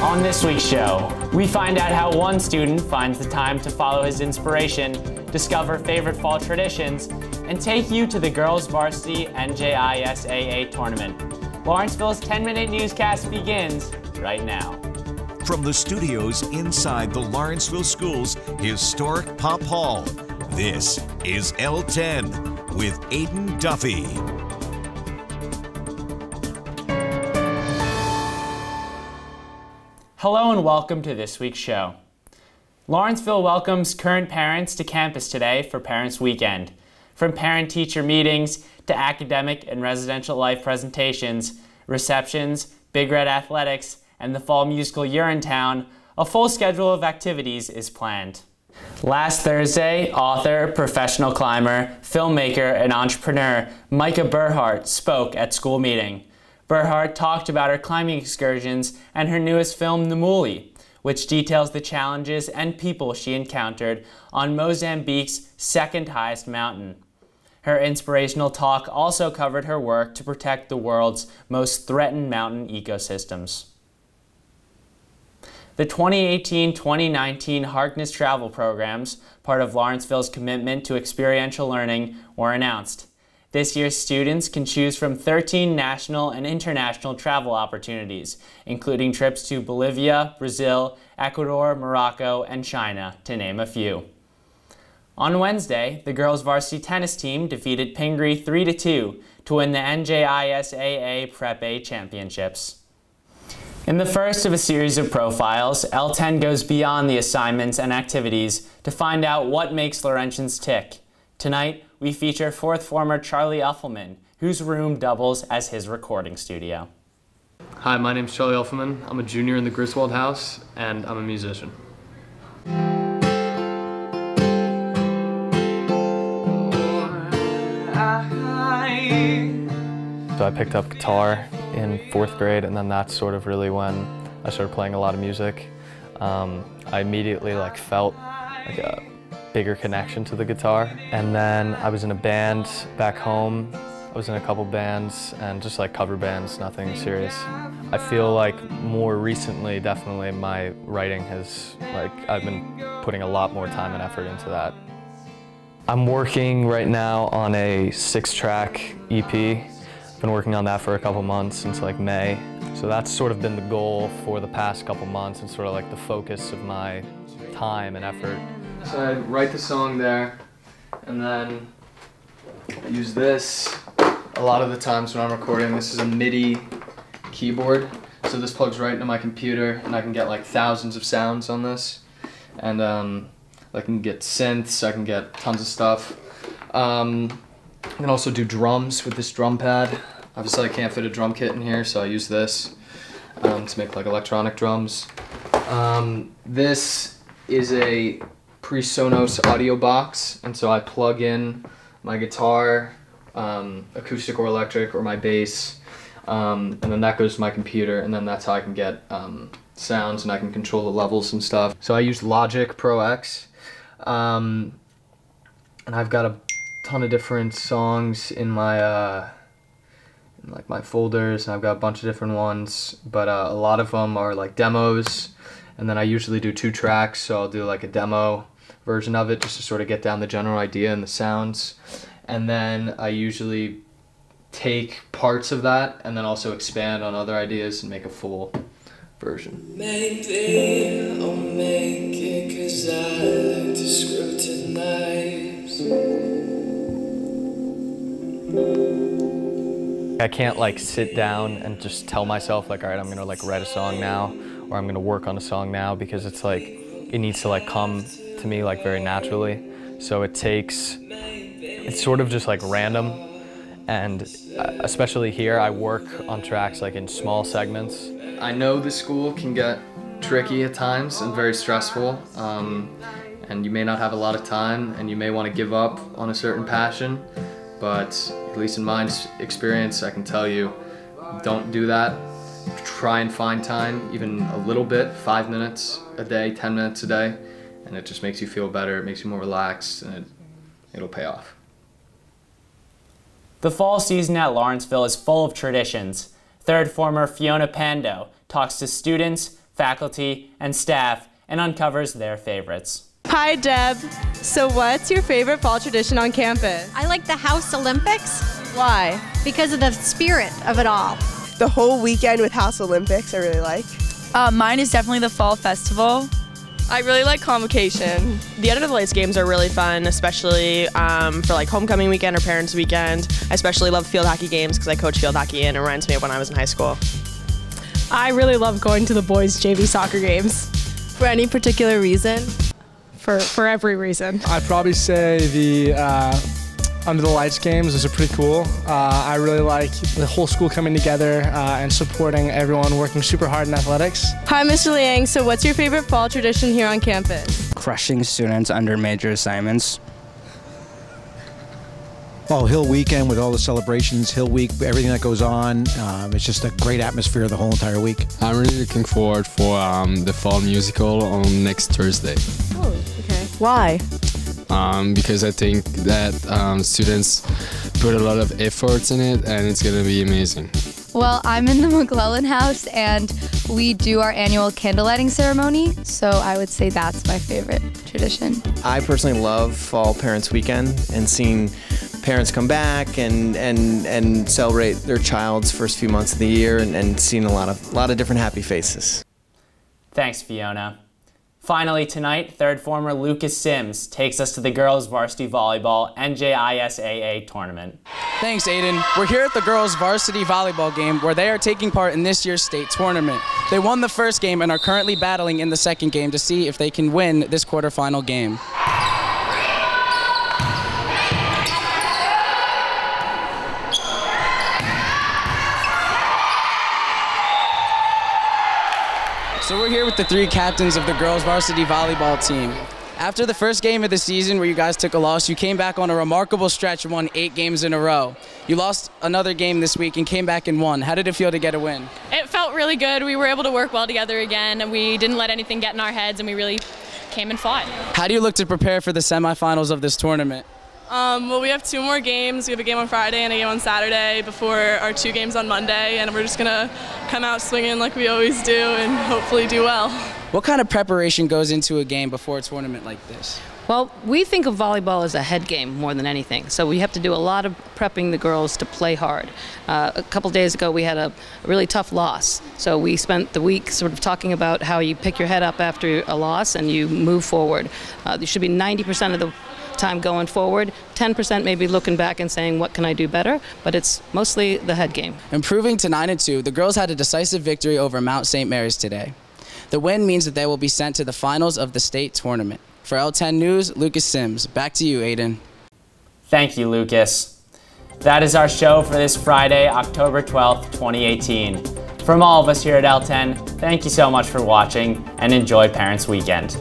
On this week's show, we find out how one student finds the time to follow his inspiration, discover favorite fall traditions, and take you to the girls' varsity NJSIAA tournament. Lawrenceville's 10-minute newscast begins right now. From the studios inside the Lawrenceville School's historic Pop Hall, this is L10 with Aidan Duffy. Hello and welcome to this week's show. Lawrenceville welcomes current parents to campus today for Parents Weekend. From parent-teacher meetings to academic and residential life presentations, receptions, Big Red Athletics, and the fall musical Urinetown, a full schedule of activities is planned. Last Thursday, author, professional climber, filmmaker, and entrepreneur Micah Burhart spoke at school meeting. Burhart talked about her climbing excursions and her newest film, Namuli, which details the challenges and people she encountered on Mozambique's second highest mountain. Her inspirational talk also covered her work to protect the world's most threatened mountain ecosystems. The 2018-2019 Harkness travel programs, part of Lawrenceville's commitment to experiential learning, were announced. This year's students can choose from 13 national and international travel opportunities, including trips to Bolivia, Brazil, Ecuador, Morocco, and China, to name a few. On Wednesday, the girls' varsity tennis team defeated Pingree 3-2 to win the NJSIAA Prep A championships. In the first of a series of profiles, L10 goes beyond the assignments and activities to find out what makes Lawrentians tick. Tonight, we feature fourth former Charlie Uffelman, whose room doubles as his recording studio. Hi, my name's Charlie Uffelman. I'm a junior in the Griswold House, and I'm a musician. So I picked up guitar in 4th grade, and then that's sort of really when I started playing a lot of music. I immediately felt like a bigger connection to the guitar. And then I was in a band back home. I was in a couple bands and just cover bands, nothing serious. I feel like more recently, definitely my writing has, I've been putting a lot more time and effort into that. I'm working right now on a 6-track EP. I've been working on that for a couple months since May. So that's sort of been the goal for the past couple months and sort of the focus of my time and effort. So I write the song there, and then I use this a lot of the times when I'm recording. This is a MIDI keyboard, so this plugs right into my computer, and I can get thousands of sounds on this. And I can get synths, I can get tons of stuff. I can also do drums with this drum pad. Obviously I can't fit a drum kit in here, so I use this to make electronic drums. This is a pre-Sonos audio box, and so I plug in my guitar, acoustic or electric, or my bass, and then that goes to my computer, and then that's how I can get sounds, and I can control the levels and stuff. So I use Logic Pro X, and I've got a ton of different songs in my my folders, and I've got a bunch of different ones, but a lot of them are demos, and then I usually do 2 tracks, so I'll do a demo version of it just to sort of get down the general idea and the sounds, and then I usually take parts of that and then also expand on other ideas and make a full version. Maybe I'll make it 'cause I like to scrutinize. I can't sit down and just tell myself all right, I'm gonna write a song now, or I'm gonna work on a song now, because it's it needs to come to me very naturally. So it's sort of just random, and especially here I work on tracks in small segments. I know the school can get tricky at times and very stressful, and you may not have a lot of time, and you may want to give up on a certain passion, but at least in my experience I can tell you, don't do that. Try and find time, even a little bit, 5 minutes a day, 10 minutes a day, and it just makes you feel better, it makes you more relaxed, and it'll pay off. The fall season at Lawrenceville is full of traditions. Third former Fiona Pando talks to students, faculty, and staff and uncovers their favorites. Hi, Deb. So what's your favorite fall tradition on campus? I like the House Olympics. Why? Because of the spirit of it all. The whole weekend with House Olympics I really like. Mine is definitely the fall festival. I really like Convocation. The Under the Lights games are really fun, especially for like homecoming weekend or parents weekend. I especially love field hockey games because I coach field hockey and it reminds me of when I was in high school. I really love going to the boys' JV soccer games. For any particular reason? For every reason. I'd probably say the Under the Lights games. Those are pretty cool. I really like the whole school coming together and supporting everyone working super hard in athletics. Hi, Mr. Liang. So what's your favorite fall tradition here on campus? Crushing students under major assignments. Oh, Hill Weekend with all the celebrations, Hill Week, everything that goes on. It's just a great atmosphere the whole entire week. I'm really looking forward for the fall musical on next Thursday. Oh, okay. Why? Because I think that students put a lot of efforts in it and it's going to be amazing. Well, I'm in the McClellan house and we do our annual candle lighting ceremony, so I would say that's my favorite tradition. I personally love Fall Parents Weekend and seeing parents come back and celebrate their child's first few months of the year and seeing a lot of different happy faces. Thanks, Fiona. Finally tonight, third former Lucas Sims takes us to the girls' varsity volleyball NJSIAA tournament. Thanks, Aidan. We're here at the girls' varsity volleyball game where they are taking part in this year's state tournament. They won the first game and are currently battling in the second game to see if they can win this quarterfinal game. So we're here with the three captains of the girls' varsity volleyball team. After the first game of the season where you guys took a loss, you came back on a remarkable stretch and won 8 games in a row. You lost another game this week and came back and won. How did it feel to get a win? It felt really good. We were able to work well together again, and we didn't let anything get in our heads, and we really came and fought. How do you look to prepare for the semifinals of this tournament? Well, we have 2 more games. We have a game on Friday and a game on Saturday before our 2 games on Monday, and we're just going to come out swinging like we always do and hopefully do well. What kind of preparation goes into a game before a tournament like this? Well, we think of volleyball as a head game more than anything, so we have to do a lot of prepping the girls to play hard. A couple days ago we had a really tough loss, so we spent the week sort of talking about how you pick your head up after a loss and you move forward. You should be 90% of the time going forward, 10% maybe looking back and saying, what can I do better? But it's mostly the head game. Improving to 9-2, the girls had a decisive victory over Mount St. Mary's today. The win means that they will be sent to the finals of the state tournament. For L10 News, Lucas Sims. Back to you, Aidan. Thank you, Lucas. That is our show for this Friday, October 12th, 2018. From all of us here at L10, thank you so much for watching and enjoy Parents Weekend.